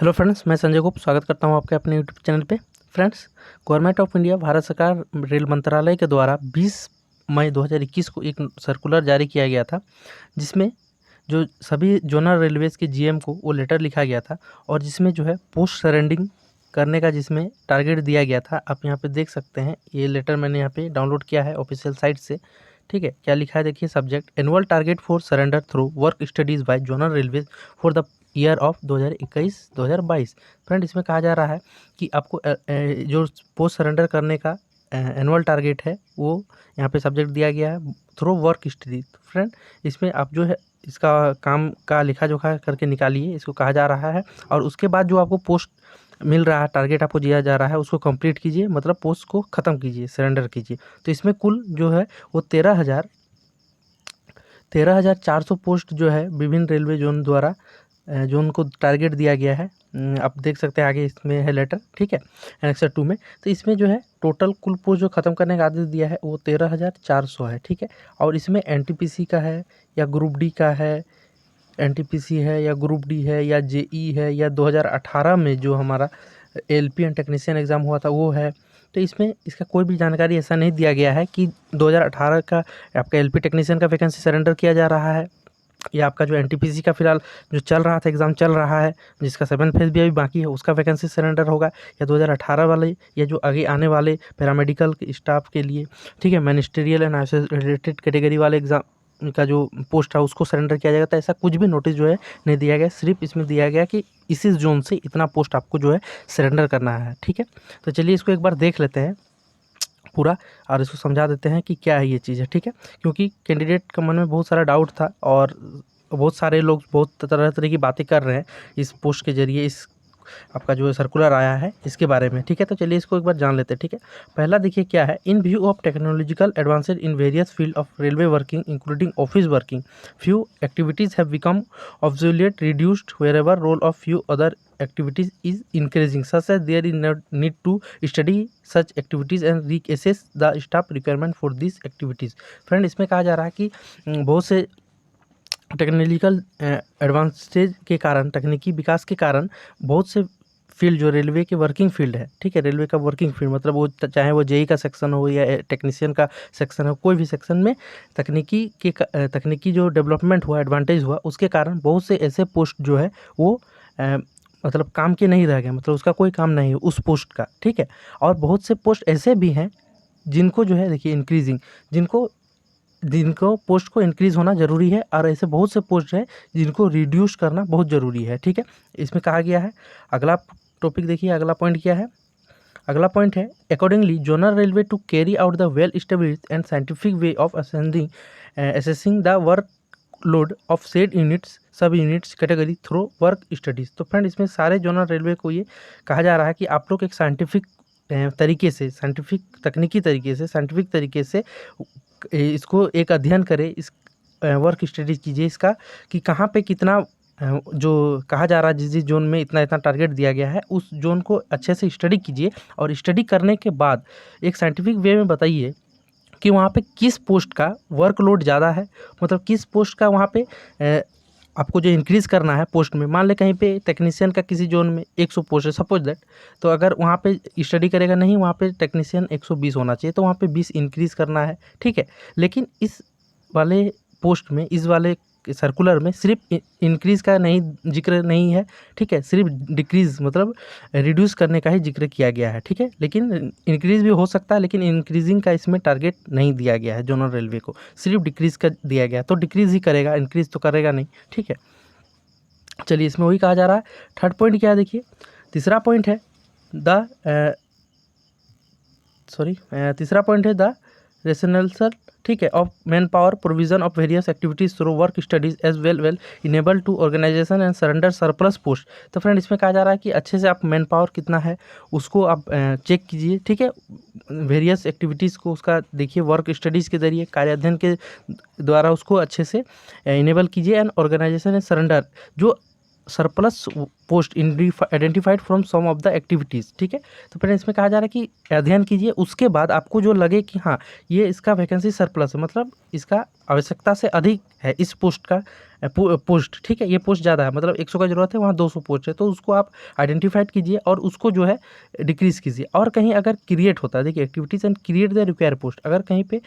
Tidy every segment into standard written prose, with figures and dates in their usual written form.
Hello friends, मैं संजय गुप्त स्वागत करता हूं आपके अपने यूट्यूब चैनल पे। Friends, government of India Bharat सरकार रेल मंत्रालय के द्वारा 20 मई 2021 को एक सर्कुलर जारी किया गया था, जिसमें जो सभी जोनल रेलवेज़ के जीएम को वो लेटर लिखा गया था और जिसमें जो है पोस्ट सरेंडिंग करने का जिसमें टारगेट दिया गया था। आप यहाँ पे देख सकते हैं, ये लेटर मैंने यहाँ पे डाउनलोड किया है ऑफिशियल साइट से। ठीक है, क्या लिखा है देखिए। Subject: annual target for surrender through work studies by zonal railways for the year of 2021-2022। Friend, इसमें कहा जा रहा है कि आपको जो पोस्ट सरेंडर करने का एनुअल टारगेट है वो यहाँ पे सब्जेक्ट दिया गया है थ्रू वर्क स्टडी। फ्रेंड, इसमें आप जो है इसका काम का लेखा जोखा करके निकालिए, इसको कहा जा रहा है। और उसके बाद जो आपको पोस्ट मिल रहा है, टारगेट आपको दिया जा रहा है, उसको कंप्लीट कीजिए, मतलब पोस्ट को ख़त्म कीजिए, सरेंडर कीजिए। तो इसमें कुल जो है वो 13,400 पोस्ट जो है विभिन्न रेलवे जोन द्वारा जोन को टारगेट दिया गया है। आप देख सकते हैं आगे इसमें है लेटर, ठीक है, एनेक्सर 2 में। तो इसमें जो है टोटल कुल पोस्ट जो ख़त्म करने का आदेश दिया है वो 13,400 है, ठीक है। और इसमें एनटीपीसी का है या ग्रुप डी का है, एनटीपीसी है या ग्रुप डी है या जेई है या 2018 में जो हमारा एलपी एंड टेक्नीशियन एग्ज़ाम हुआ था वो है। तो इसमें इसका कोई भी जानकारी ऐसा नहीं दिया गया है कि 2018 का आपका एलपी टेक्नीशियन का वैकेंसी सरेंडर किया जा रहा है या आपका जो एनटीपीसी का फिलहाल जो चल रहा था, एग्ज़ाम चल रहा है, जिसका 7th फेज़ भी अभी बाकी है, उसका वैकेंसी सरेंडर होगा, या 2018 वाले या जो आगे आने वाले पैरामेडिकल स्टाफ के लिए, ठीक है, मिनिस्ट्रियल एंड रिलेटेड कैटेगरी वाले एग्ज़ाम का जो पोस्ट है उसको सरेंडर किया जाएगा। तो ऐसा कुछ भी नोटिस जो है नहीं दिया गया, सिर्फ इसमें दिया गया कि इसी जोन से इतना पोस्ट आपको जो है सरेंडर करना है, ठीक है। तो चलिए इसको एक बार देख लेते हैं पूरा और इसको समझा देते हैं कि क्या है ये चीज़ है, ठीक है। क्योंकि कैंडिडेट का मन में बहुत सारा डाउट था और बहुत सारे लोग बहुत तरह तरह की बातें कर रहे हैं इस पोस्ट के जरिए, इस आपका जो सर्कुलर आया है इसके बारे में, ठीक है। तो चलिए इसको एक बार जान लेते हैं, ठीक है। पहला देखिए क्या है। In view of technological advances in various field of railway working including office working, few activities have become absolute reduced wherever role of few other activities is increasing, such as there is need to study such activities and reassess the staff requirement for these activities। Friend, इसमें कहा जा रहा है कि बहुत से technological advances के कारण, तकनीकी विकास के कारण बहुत से फील्ड जो रेलवे के वर्किंग फील्ड है, ठीक है, रेलवे का वर्किंग फील्ड मतलब वो चाहे वो जेई का सेक्शन हो या टेक्नीशियन का सेक्शन हो, कोई भी सेक्शन में तकनीकी जो डेवलपमेंट हुआ, एडवांटेज हुआ, उसके कारण बहुत से ऐसे पोस्ट जो है वो मतलब काम के नहीं रह गए, मतलब उसका कोई काम नहीं है उस पोस्ट का, ठीक है। और बहुत से पोस्ट ऐसे भी हैं जिनको जो है देखिए इंक्रीजिंग, जिनको पोस्ट को इंक्रीज़ होना ज़रूरी है, और ऐसे बहुत से पोस्ट हैं जिनको रिड्यूस करना बहुत ज़रूरी है, ठीक है। इसमें कहा गया है। अगला टॉपिक देखिए, अगला पॉइंट क्या है। अगला पॉइंट है, accordingly zonal railway to carry out the well established and scientific way of assessing the work load of said units sub units category through work studies. तो फ्रेंड, इसमें सारे जोनल रेलवे को ये कहा जा रहा है कि आप लोग एक साइंटिफिक तरीके से, साइंटिफिक तरीके से इसको एक अध्ययन करें, इस वर्क स्टडी कीजिए इसका कि कहाँ पे कितना जो कहा जा रहा है, जिस जोन में इतना इतना टारगेट दिया गया है, उस जोन को अच्छे से स्टडी कीजिए। और स्टडी करने के बाद एक साइंटिफिक वे में बताइए कि वहाँ पे किस पोस्ट का वर्कलोड ज़्यादा है, मतलब किस पोस्ट का वहाँ पे आपको जो इंक्रीज़ करना है पोस्ट में। मान ले कहीं पे टेक्नीशियन का किसी जोन में 100 पोस्ट है सपोज दैट, तो अगर वहाँ पे स्टडी करेगा नहीं, वहाँ पे टेक्नीशियन 120 होना चाहिए, तो वहाँ पे 20 इंक्रीज़ करना है, ठीक है। लेकिन इस वाले पोस्ट में, इस वाले सर्कुलर में सिर्फ इंक्रीज़ का नहीं जिक्र नहीं है, ठीक है, सिर्फ डिक्रीज़ मतलब रिड्यूस करने का ही जिक्र किया गया है, ठीक है। लेकिन इंक्रीज़ भी हो सकता है, लेकिन इंक्रीजिंग का इसमें टारगेट नहीं दिया गया है जोनल रेलवे को, सिर्फ डिक्रीज़ का दिया गया, तो डिक्रीज़ ही करेगा, इंक्रीज़ तो करेगा नहीं, ठीक है। चलिए इसमें वही कहा जा रहा है। थर्ड पॉइंट क्या है देखिए। तीसरा पॉइंट है द रेशनल, ठीक है, of man power provision of various activities through work studies as well enable to organisation and surrender surplus post. तो फ्रेंड, इसमें कहा जा रहा है कि अच्छे से आप मैन पावर कितना है उसको आप चेक कीजिए, ठीक है। वेरियस एक्टिविटीज़ को उसका देखिए, वर्क स्टडीज़ के जरिए, कार्य अध्ययन के द्वारा उसको अच्छे से इनेबल कीजिए। एंड ऑर्गेनाइजेशन एंड सरेंडर, जो surplus post identified from some of the activities, ठीक है। तो फिर इसमें कहा जा रहा है कि अध्ययन कीजिए, उसके बाद आपको जो लगे कि हाँ ये इसका वैकेंसी सरप्लस है, मतलब इसका आवश्यकता से अधिक है इस पोस्ट का पोस्ट, ठीक है, ये पोस्ट ज़्यादा है, मतलब 100 का ज़रूरत है, वहाँ 200 पोस्ट है, तो उसको आप आइडेंटिफाइड कीजिए और उसको जो है डिक्रीज़ कीजिए। और कहीं अगर क्रिएट होता है, देखिए activities and create the require post, अगर कहीं पे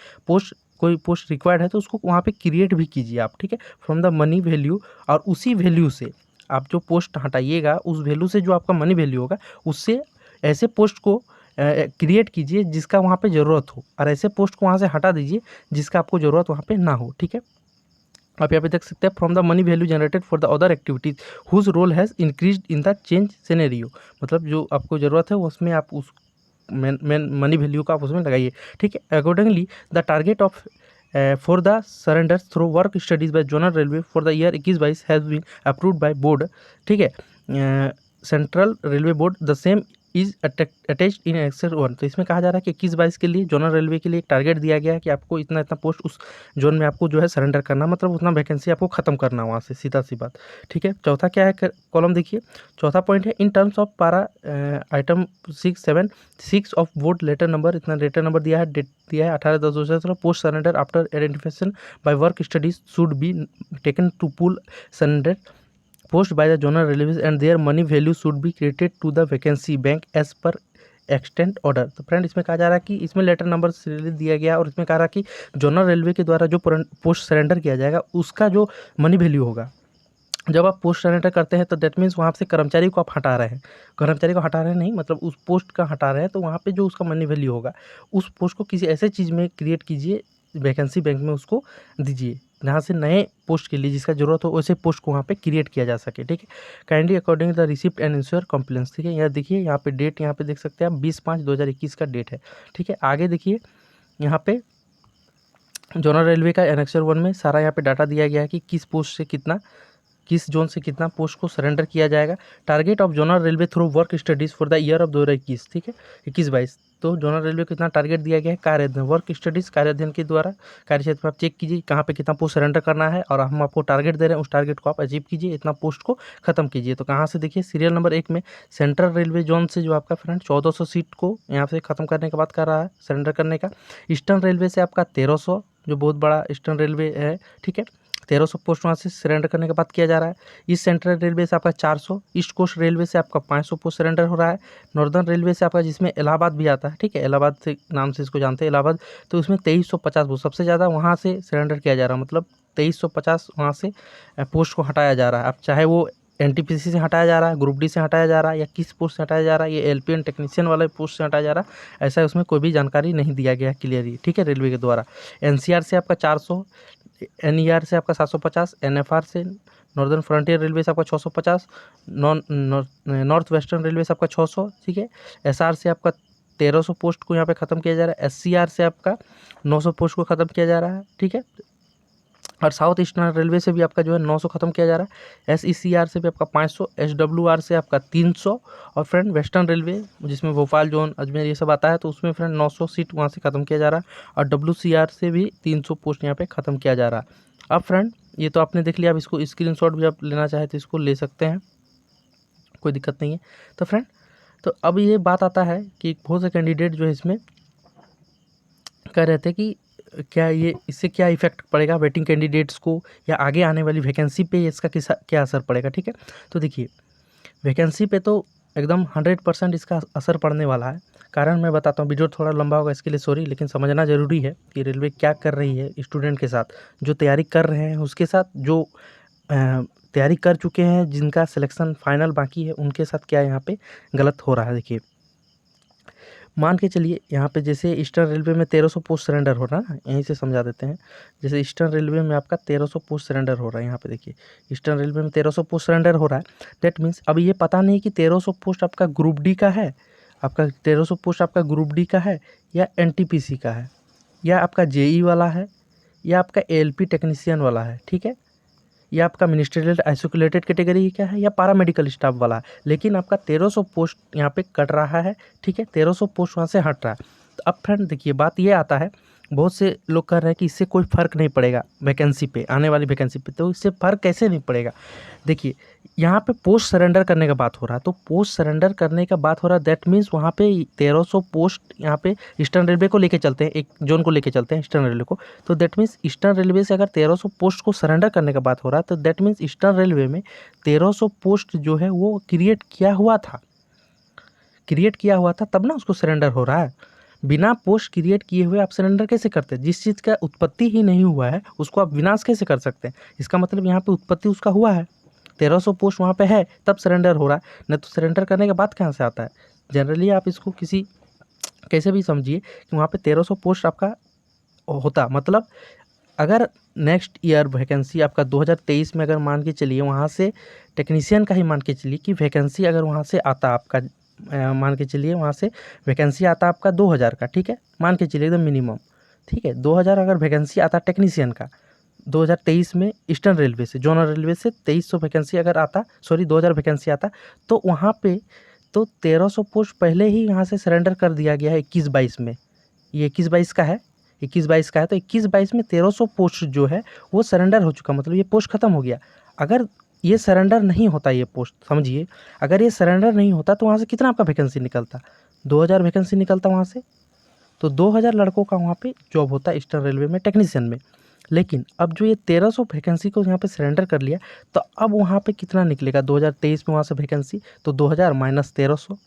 कोई पोस्ट रिक्वायर्ड है तो उसको वहाँ पे क्रिएट भी कीजिए आप, ठीक है, फ्रॉम द मनी वैल्यू, और उसी वैल्यू से आप जो पोस्ट हटाइएगा उस वैल्यू से जो आपका मनी वैल्यू होगा उससे ऐसे पोस्ट को क्रिएट कीजिए जिसका वहाँ पे ज़रूरत हो, और ऐसे पोस्ट को वहाँ से हटा दीजिए जिसका आपको ज़रूरत वहाँ पे ना हो, ठीक है। आप यहाँ पे देख सकते हैं from the money value generated for the other activities whose role has increase in the change scenario, मतलब जो आपको ज़रूरत है उसमें आप उस मेन मनी वैल्यू का आप उसमें लगाइए, ठीक है। Accordingly the target of for the surrender through work studies by Zonal Railway for the year 21-22 has been approved by board, ठीक है, central railway board, the same is attached in excel 1। तो इसमें कहा जा रहा है कि 21-22 के लिए जोनल रेलवे के लिए एक टारगेट दिया गया है कि आपको इतना इतना पोस्ट उस जोन में आपको जो है सरेंडर करना, मतलब उतना वैकेंसी आपको खत्म करना वहाँ से, सीधा सी बात, ठीक है। चौथा क्या है कॉलम देखिए, चौथा पॉइंट है in terms of para item 676 of board letter number, इतना लेटर नंबर दिया है, डेट दिया है 18/10/2017, post surrender after identification by work studies should be taken to pull surrender post by the zonal railways and their money value should be created to the vacancy bank as per extend order. तो friend इसमें कहा जा रहा है कि इसमें letter number दिया गया और इसमें कहा रहा है कि जोनल रेलवे के द्वारा जो पोस्ट सरेंडर किया जाएगा उसका जो मनी वैल्यू होगा, जब आप पोस्ट सरेंडर करते हैं तो दैट मीन्स वहाँ से कर्मचारी को आप हटा रहे हैं, कर्मचारी को हटा रहे हैं नहीं, मतलब उस पोस्ट का हटा रहे हैं, तो वहाँ पे जो उसका मनी वैल्यू होगा उस पोस्ट को किसी ऐसे चीज़ में क्रिएट कीजिए, वैकेंसी बैंक में उसको दीजिए जहाँ से नए पोस्ट के लिए जिसका ज़रूरत हो वैसे पोस्ट को वहाँ पे क्रिएट किया जा सके, ठीक है। Kindly according the receipt and ensure compliance, ठीक है। यहाँ देखिए, यहाँ पे डेट यहाँ पे देख सकते हैं आप 20/5/2021 का डेट है, ठीक है। आगे देखिए यहाँ पे जोनल रेलवे का एनेक्सर 1 में सारा यहाँ पे डाटा दिया गया है कि किस पोस्ट से कितना, किस जोन से कितना पोस्ट को सरेंडर किया जाएगा। Target of zonal railway through work studies for the year of 2021, ठीक है, 21-22। तो जोनल रेलवे को कितना टारगेट दिया गया है, कार्य अध्ययन, वर्क स्टडीज़ कार्य अध्ययन के द्वारा कार्य क्षेत्र पर आप चेक कीजिए कहाँ पे कितना पोस्ट सरेंडर करना है, और हम आपको टारगेट दे रहे हैं, उस टारगेट को आप अचीव कीजिए, इतना पोस्ट को खत्म कीजिए। तो कहाँ से देखिए, सीरियल नंबर 1 में सेंट्रल रेलवे जोन से जो आपका फ्रेंड 1400 सीट को यहाँ से खत्म करने की बात कर रहा है, सरेंडर करने का। ईस्टर्न रेलवे से आपका 1300, जो बहुत बड़ा ईस्टर्न रेलवे है, ठीक है, 1300 पोस्ट वहाँ से सरेंडर करने की बात किया जा रहा है। ईस्ट सेंट्रल रेलवे से आपका 400, ईस्ट कोस्ट रेलवे से आपका 500 पोस्ट सरेंडर हो रहा है। नॉर्दर्न रेलवे से आपका, जिसमें इलाहाबाद भी आता है, ठीक है, इलाहाबाद से नाम से इसको जानते हैं, इलाहाबाद, तो उसमें 2350 पोस्ट सबसे ज़्यादा वहाँ से सरेंडर किया जा रहा है, मतलब 2350 वहाँ से पोस्ट को हटाया जा रहा है। अब चाहे वो एनटीपीसी से हटाया जा रहा है, ग्रुप डी से हटाया जा रहा है, या किस पोस्ट से हटाया जा रहा है, ये एलपीएन टेक्नीशियन वाले पोस्ट से हटाया जा रहा है, ऐसा उसमें कोई भी जानकारी नहीं दिया गया क्लियरली, ठीक है, रेलवे के द्वारा। एनसीआर से आपका 400, एनईआर से आपका 750, एनएफआर से नॉर्दर्न फ्रंटियर रेलवे से आपका 650, नॉर्थ वेस्टर्न रेलवे से आपका 600, ठीक है। एसआर से आपका 1300 पोस्ट को यहाँ पे ख़त्म किया जा रहा है। एससीआर से आपका 900 पोस्ट को ख़त्म किया जा रहा है, ठीक है। और साउथ ईस्टर्न रेलवे से भी आपका जो है 900 खत्म किया जा रहा है। एसईसीआर से भी आपका 500, एसडब्ल्यूआर से आपका 300, और फ्रेंड वेस्टर्न रेलवे जिसमें भोपाल जोन अजमेर ये सब आता है, तो उसमें फ्रेंड 900 सीट वहाँ से ख़त्म किया जा रहा है। और डब्ल्यूसीआर से भी 300 पोस्ट यहाँ पे ख़त्म किया जा रहा है। अब फ्रेंड ये तो आपने देख लिया, अब इसको स्क्रीनशॉट भी आप लेना चाहे तो इसको ले सकते हैं, कोई दिक्कत नहीं है। तो फ्रेंड, तो अब ये बात आता है कि बहुत से कैंडिडेट जो है इसमें कह रहे थे कि क्या ये इससे क्या इफेक्ट पड़ेगा वेटिंग कैंडिडेट्स को, या आगे आने वाली वैकेंसी पे इसका क्या असर पड़ेगा, ठीक है। तो देखिए, वैकेंसी पे तो एकदम 100% इसका असर पड़ने वाला है। कारण मैं बताता हूँ, वीडियो थोड़ा लंबा होगा इसके लिए सॉरी, लेकिन समझना ज़रूरी है कि रेलवे क्या कर रही है स्टूडेंट के साथ, जो तैयारी कर रहे हैं उसके साथ, जो तैयारी कर चुके हैं जिनका सिलेक्शन फाइनल बाकी है उनके साथ क्या यहाँ पे गलत हो रहा है। देखिए, मान के चलिए यहाँ पे जैसे ईस्टर्न रेलवे में 1300 पोस्ट सरेंडर हो रहा है, यहीं से समझा देते हैं। जैसे ईस्टर्न रेलवे में आपका 1300 पोस्ट सरेंडर हो रहा है, यहाँ पे देखिए ईस्टर्न रेलवे में 1300 पोस्ट सरेंडर हो रहा है। दैट मीन्स अब ये पता नहीं कि 1300 पोस्ट आपका ग्रुप डी का है, आपका 1300 पोस्ट आपका ग्रुप डी का है, या एनटीपीसी का है, या आपका जेई वाला है, या आपका एएलपी टेक्नीशियन वाला है, ठीक है, या आपका मिनिस्ट्रियल आइसोलेटेड कैटेगरी क्या है, या पैरामेडिकल स्टाफ वाला है। लेकिन आपका 1300 पोस्ट यहाँ पे कट रहा है, ठीक है, 1300 पोस्ट वहाँ से हट रहा है। तो अब फ्रेंड देखिए, बात ये आता है, बहुत से लोग कह रहे हैं कि इससे कोई फ़र्क नहीं पड़ेगा वैकेंसी पे, आने वाली वैकेंसी पे। तो इससे फ़र्क कैसे नहीं पड़ेगा, देखिए यहाँ पे पोस्ट सरेंडर करने का बात हो रहा है, तो पोस्ट सरेंडर करने का बात हो रहा है, दैट मीन्स वहाँ पे 1300 पोस्ट यहाँ पे ईस्टर्न रेलवे को लेके चलते हैं, एक जोन को लेके चलते हैं ईस्टर्न रेलवे को। तो दैट मीन्स ईस्टर्न रेलवे से अगर 1300 पोस्ट को सरेंडर करने का बात हो रहा है, तो दैट मीन्स ईस्टर्न रेलवे में 1300 पोस्ट जो है वो क्रिएट किया हुआ था, तब ना उसको सरेंडर हो रहा है। बिना पोस्ट क्रिएट किए हुए आप सरेंडर कैसे करते हैं? जिस चीज़ का उत्पत्ति ही नहीं हुआ है उसको आप विनाश कैसे कर सकते हैं? इसका मतलब यहाँ पे उत्पत्ति उसका हुआ है, 1300 पोस्ट वहाँ पे है, तब सरेंडर हो रहा है, नहीं तो सरेंडर करने के बाद कहाँ से आता है? जनरली आप इसको कैसे भी समझिए कि वहाँ पे 1300 पोस्ट आपका होता, मतलब अगर नेक्स्ट ईयर वैकेंसी आपका 2023 में अगर मान के चलिए वहाँ से टेक्नीशियन का ही मान के चलिए कि वैकेंसी अगर वहाँ से आता आपका, मान के चलिए वहाँ से वैकेंसी आता आपका 2000 का, ठीक है, मान के चलिए एकदम मिनिमम, ठीक है, 2000 अगर वैकेंसी आता टेक्नीशियन का 2023 में ईस्टर्न रेलवे से, जोनल रेलवे से 2300 वैकेंसी अगर आता, सॉरी 2000 वैकेंसी आता, तो वहाँ पे तो 1300 पोस्ट पहले ही यहाँ से सरेंडर कर दिया गया है 21-22 में। ये 21-22 का है, 21-22 का है, तो 21-22 में 1300 पोस्ट जो है वो सरेंडर हो चुका, मतलब ये पोस्ट खत्म हो गया। अगर ये सरेंडर नहीं होता, ये पोस्ट समझिए, अगर ये सरेंडर नहीं होता तो वहाँ से कितना आपका वैकेंसी निकलता? 2000 वैकेंसी निकलता वहाँ से, तो 2000 लड़कों का वहाँ पे जॉब होता है ईस्टर्न रेलवे में टेक्नीशियन में। लेकिन अब जो ये 1300 वैकेंसी को यहाँ पे सरेंडर कर लिया, तो अब वहाँ पे कितना निकलेगा? 2023 में वहाँ से वैकेंसी, तो 2000 माइनस 1300,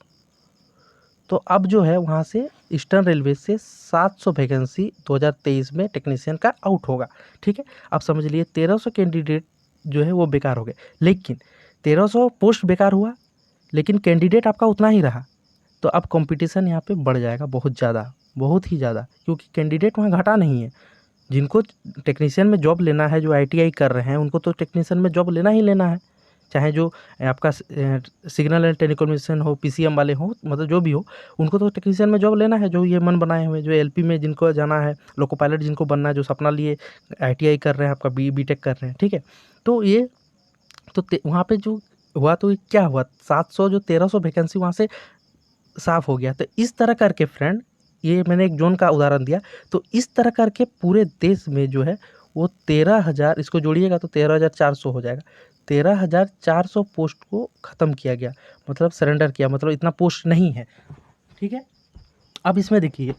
तो अब जो है वहाँ से ईस्टर्न रेलवे से 700 वैकेंसी 2023 में टेक्नीशियन का आउट होगा, ठीक है। अब समझ लिए 1300 कैंडिडेट जो है वो बेकार हो गए, लेकिन 1300 पोस्ट बेकार हुआ, लेकिन कैंडिडेट आपका उतना ही रहा, तो अब कंपटीशन यहाँ पे बढ़ जाएगा बहुत ज़्यादा, बहुत ही ज़्यादा, क्योंकि कैंडिडेट वहाँ घटा नहीं है। जिनको टेक्नीशियन में जॉब लेना है, जो आईटीआई कर रहे हैं, उनको तो टेक्नीशियन में जॉब लेना ही लेना है, चाहे जो आपका सिग्नल एंड टेलीकम्युनिकेशन हो, पीसीएम वाले हो, मतलब जो भी हो, उनको तो टेक्नीशियन में जॉब लेना है, जो ये मन बनाए हुए, जो एलपी में जिनको जाना है, लोको पायलट जिनको बनना है, जो सपना लिए आईटीआई कर रहे हैं, आपका बीटेक कर रहे हैं, ठीक है। तो ये तो वहाँ पे जो हुआ, तो ये क्या हुआ, 700 जो 1300 वैकेंसी वहाँ से साफ हो गया। तो इस तरह करके फ्रेंड, ये मैंने एक जोन का उदाहरण दिया, तो इस तरह करके पूरे देश में जो है वो 13,000, इसको जोड़िएगा तो 13,400 हो जाएगा। 13,400 पोस्ट को ख़त्म किया गया, मतलब सरेंडर किया, मतलब इतना पोस्ट नहीं है, ठीक है। अब इसमें देखिए,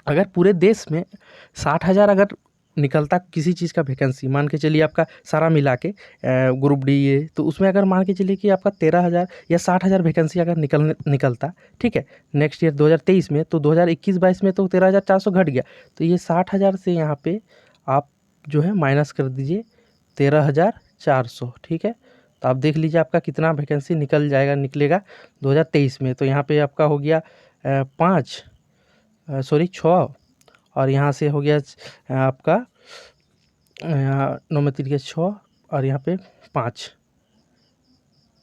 अगर पूरे देश में 60,000 अगर निकलता किसी चीज़ का वैकेंसी, मान के चलिए आपका सारा मिला के ग्रुप डी ये, तो उसमें अगर मान के चलिए कि आपका 13,000 या 60,000 वैकेंसी अगर निकलता, ठीक है, नेक्स्ट ईयर 2023 में, तो 2021-22 में तो 13,400 घट गया, तो ये 60,000 से यहाँ पे आप जो है माइनस कर दीजिए 13,400, ठीक है। तो आप देख लीजिए आपका कितना वैकेंसी निकलेगा 2023 में। तो यहाँ पे आपका हो गया 5, सॉरी 6, और यहाँ से हो गया आपका 9 में 3 के 6, और यहाँ पे 5,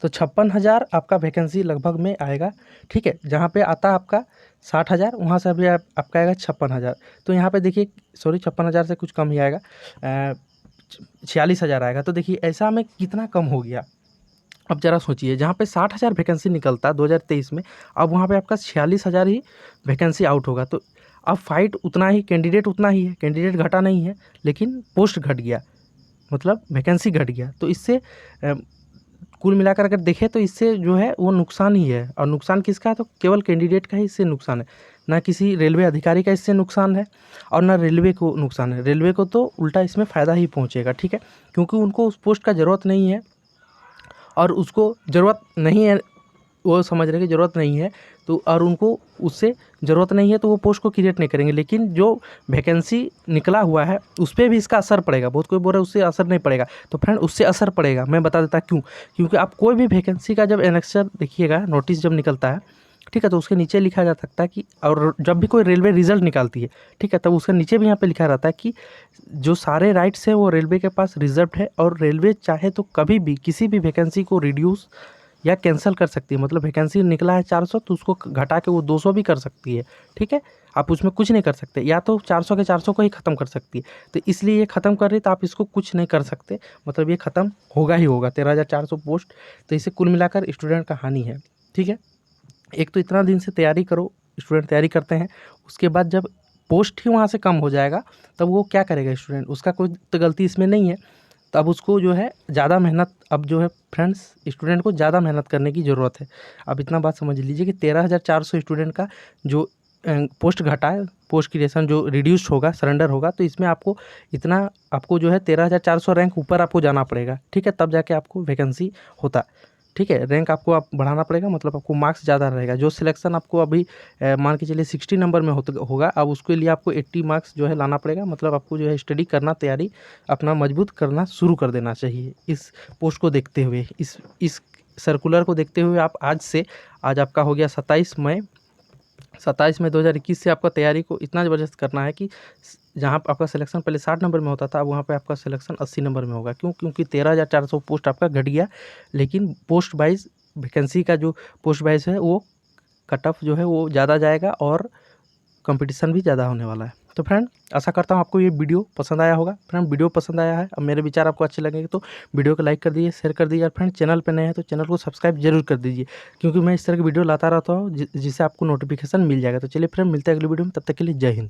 तो 56,000 आपका वैकेंसी लगभग में आएगा, ठीक है। जहाँ पे आता आपका 60,000, वहाँ से अभी आपका आएगा 56,000, तो यहाँ पे देखिए, सॉरी 56,000 से कुछ कम ही आएगा, 46,000 आएगा। तो देखिए ऐसा में कितना कम हो गया। अब ज़रा सोचिए, जहाँ पे 60,000 वैकेंसी निकलता 2023 में, अब वहाँ पे आपका 46,000 ही वैकेंसी आउट होगा, तो अब फाइट उतना ही, कैंडिडेट उतना ही है, कैंडिडेट घटा नहीं है, लेकिन पोस्ट घट गया, मतलब वैकेंसी घट गया। तो इससे कुल मिलाकर अगर देखें तो इससे जो है वो नुकसान ही है, और नुकसान किसका है? तो केवल कैंडिडेट का ही इससे नुकसान है, ना किसी रेलवे अधिकारी का इससे नुकसान है, और ना रेलवे को नुकसान है। रेलवे को तो उल्टा इसमें फ़ायदा ही पहुँचेगा, ठीक है, क्योंकि उनको उस पोस्ट का ज़रूरत नहीं है, और उसको ज़रूरत नहीं है, वो समझ रहे हैं कि ज़रूरत नहीं है, तो और उनको उससे ज़रूरत नहीं है, तो वो पोस्ट को क्रिएट नहीं करेंगे। लेकिन जो वैकेंसी निकला हुआ है उस पर भी इसका असर पड़ेगा। बहुत कोई बोल रहा है उससे असर नहीं पड़ेगा, तो फ्रेंड उससे असर पड़ेगा, मैं बता देता क्यों। क्योंकि आप कोई भी वैकेंसी का जब एनेक्सर देखिएगा, नोटिस जब निकलता है, ठीक है, तो उसके नीचे लिखा जा सकता है कि, और जब भी कोई रेलवे रिजल्ट निकालती है, ठीक है, तब उसके नीचे भी यहाँ पे लिखा रहता है कि जो सारे राइट्स हैं वो रेलवे के पास रिजर्व है, और रेलवे चाहे तो कभी भी किसी भी वैकेंसी को रिड्यूस या कैंसिल कर सकती है। मतलब वैकेंसी निकला है 400, तो उसको घटा के वो 200 भी कर सकती है, ठीक है, आप उसमें कुछ नहीं कर सकते, या तो 400 के 400 को ही ख़त्म कर सकती है। तो इसलिए ये ख़त्म कर रही है, तो आप इसको कुछ नहीं कर सकते, मतलब ये ख़त्म होगा ही होगा 13,400 पोस्ट। तो इसे कुल मिलाकर स्टूडेंट का हानि है, ठीक है। एक तो इतना दिन से तैयारी करो, स्टूडेंट तैयारी करते हैं, उसके बाद जब पोस्ट ही वहाँ से कम हो जाएगा, तब वो क्या करेगा स्टूडेंट? उसका कोई तो गलती इसमें नहीं है, तो अब उसको जो है ज़्यादा मेहनत, अब जो है फ्रेंड्स स्टूडेंट को ज़्यादा मेहनत करने की ज़रूरत है। अब इतना बात समझ लीजिए कि 13,400 स्टूडेंट का जो पोस्ट घटा है, पोस्ट क्रिएशन जो रिड्यूस होगा, सरेंडर होगा, तो इसमें आपको इतना, आपको जो है 13,400 रैंक ऊपर आपको जाना पड़ेगा, ठीक है, तब जाके आपको वैकेंसी होता, ठीक है। रैंक आपको आप बढ़ाना पड़ेगा, मतलब आपको मार्क्स ज़्यादा रहेगा। जो सिलेक्शन आपको अभी मान के चलिए 60 नंबर में होगा, अब उसके लिए आपको 80 मार्क्स जो है लाना पड़ेगा, मतलब आपको जो है स्टडी करना, तैयारी अपना मजबूत करना शुरू कर देना चाहिए। इस पोस्ट को देखते हुए, इस सर्कुलर को देखते हुए आप आज से, आज आपका हो गया 27 मई 2021 से आपका तैयारी को इतना ज़बरदस्त करना है कि जहाँ आपका सिलेक्शन पहले 60 नंबर में होता था, अब वहाँ पे आपका सिलेक्शन 80 नंबर में होगा। क्यों? क्योंकि 13,400 पोस्ट आपका घट गया, लेकिन पोस्ट वाइज वैकेंसी का जो पोस्ट वाइज है वो कट ऑफ जो है वो ज़्यादा जाएगा और कंपटीशन भी ज़्यादा होने वाला है। तो फ्रेंड आशा करता हूँ आपको ये वीडियो पसंद आया होगा। फ्रेंड वीडियो पसंद आया है, अब मेरे विचार आपको अच्छे लगेंगे तो वीडियो को लाइक कर दीजिए, शेयर कर दीजिए, और फ्रेंड चैनल पे नए हैं तो चैनल को सब्सक्राइब जरूर कर दीजिए, क्योंकि मैं इस तरह की वीडियो लाता रहता हूँ जिससे आपको नोटिफिकेशन मिल जाएगा। तो चलिए फ्रेंड मिलते हैं अगली वीडियो में, तब तक के लिए जय हिंद।